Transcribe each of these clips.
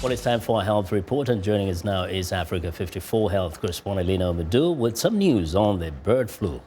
Well, it's time for our health report, and joining us now is Africa 54 health correspondent Linord Moudou with some news on the bird flu.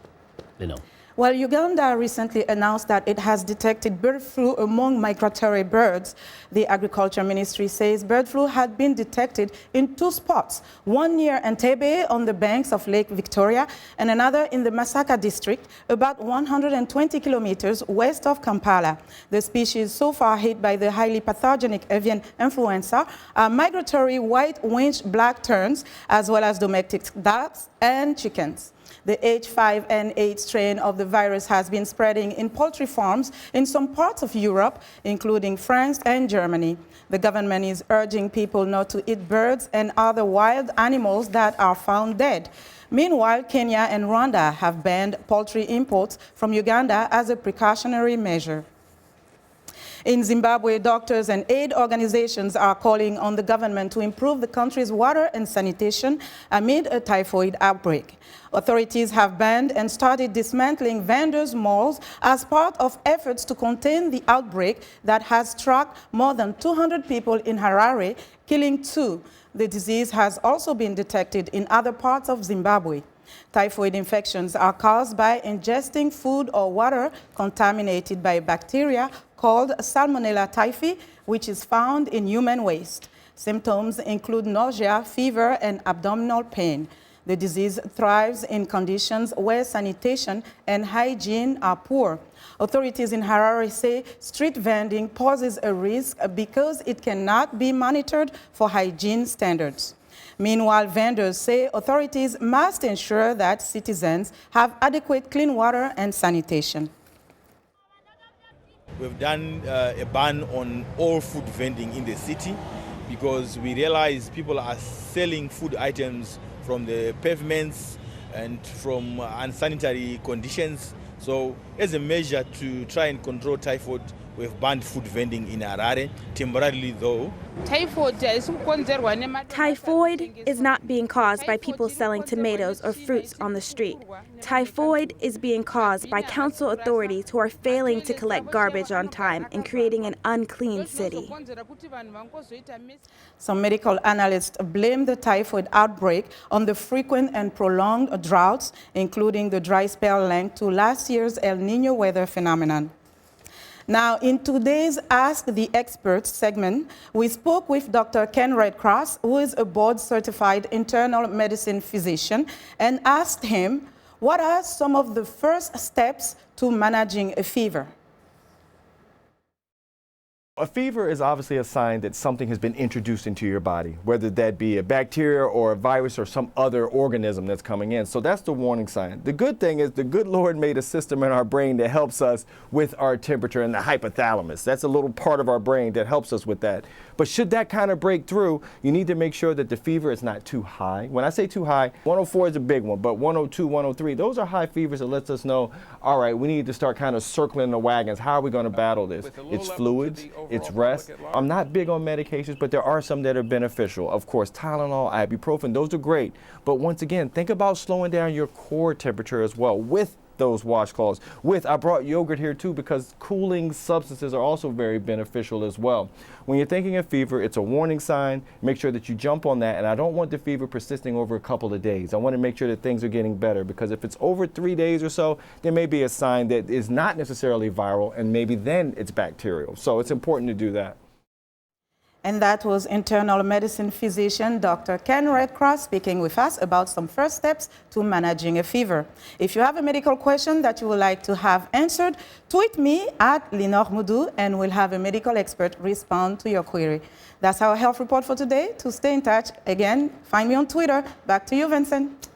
Linord. Well, Uganda recently announced that it has detected bird flu among migratory birds. The Agriculture Ministry says bird flu had been detected in 2 spots, one near Entebbe on the banks of Lake Victoria and another in the Masaka district, about 120 kilometers west of Kampala. The species so far hit by the highly pathogenic avian influenza are migratory white-winged black terns, as well as domestic ducks and chickens. The H5N8 strain of the virus has been spreading in poultry farms in some parts of Europe, including France and Germany. The government is urging people not to eat birds and other wild animals that are found dead. Meanwhile, Kenya and Rwanda have banned poultry imports from Uganda as a precautionary measure. In Zimbabwe, doctors and aid organizations are calling on the government to improve the country's water and sanitation amid a typhoid outbreak. Authorities have banned and started dismantling vendors' malls as part of efforts to contain the outbreak that has struck more than 200 people in Harare, killing 2. The disease has also been detected in other parts of Zimbabwe. Typhoid infections are caused by ingesting food or water contaminated by bacteria called Salmonella typhi, which is found in human waste. Symptoms include nausea, fever, and abdominal pain. The disease thrives in conditions where sanitation and hygiene are poor. Authorities in Harare say street vending poses a risk because it cannot be monitored for hygiene standards. Meanwhile, vendors say authorities must ensure that citizens have adequate clean water and sanitation. We've done a ban on all food vending in the city because we realize people are selling food items from the pavements and from unsanitary conditions. So as a measure to try and control typhoid, we've banned food vending in Harare, temporarily though. Typhoid is not being caused by people selling tomatoes or fruits on the street. Typhoid is being caused by council authorities who are failing to collect garbage on time and creating an unclean city. Some medical analysts blame the typhoid outbreak on the frequent and prolonged droughts, including the dry spell linked to last year's El Niño weather phenomenon. Now, in today's Ask the Experts segment, we spoke with Dr. Ken Redcross, who is a board-certified internal medicine physician, and asked him, what are some of the first steps to managing a fever? A fever is obviously a sign that something has been introduced into your body, whether that be a bacteria or a virus or some other organism that's coming in. So that's the warning sign. The good thing is the good Lord made a system in our brain that helps us with our temperature and the hypothalamus. That's a little part of our brain that helps us with that. But should that kind of break through, you need to make sure that the fever is not too high. When I say too high, 104 is a big one, but 102, 103, those are high fevers that lets us know, all right, we need to start kind of circling the wagons. How are we going to battle this? It's fluids. It's rest. I'm not big on medications, but there are some that are beneficial. Of course, Tylenol, ibuprofen, those are great. But once again, think about slowing down your core temperature as well with those washcloths. I brought yogurt here too because cooling substances are also very beneficial as well. When you're thinking of fever, it's a warning sign. Make sure that you jump on that. And I don't want the fever persisting over a couple of days. I want to make sure that things are getting better, because if it's over 3 days or so, there may be a sign that is not necessarily viral, and maybe then it's bacterial. So it's important to do that. And that was internal medicine physician Dr. Ken Redcross speaking with us about some first steps to managing a fever. If you have a medical question that you would like to have answered, tweet me at Linord Moudou and we'll have a medical expert respond to your query. That's our health report for today. To stay in touch, again, find me on Twitter. Back to you, Vincent.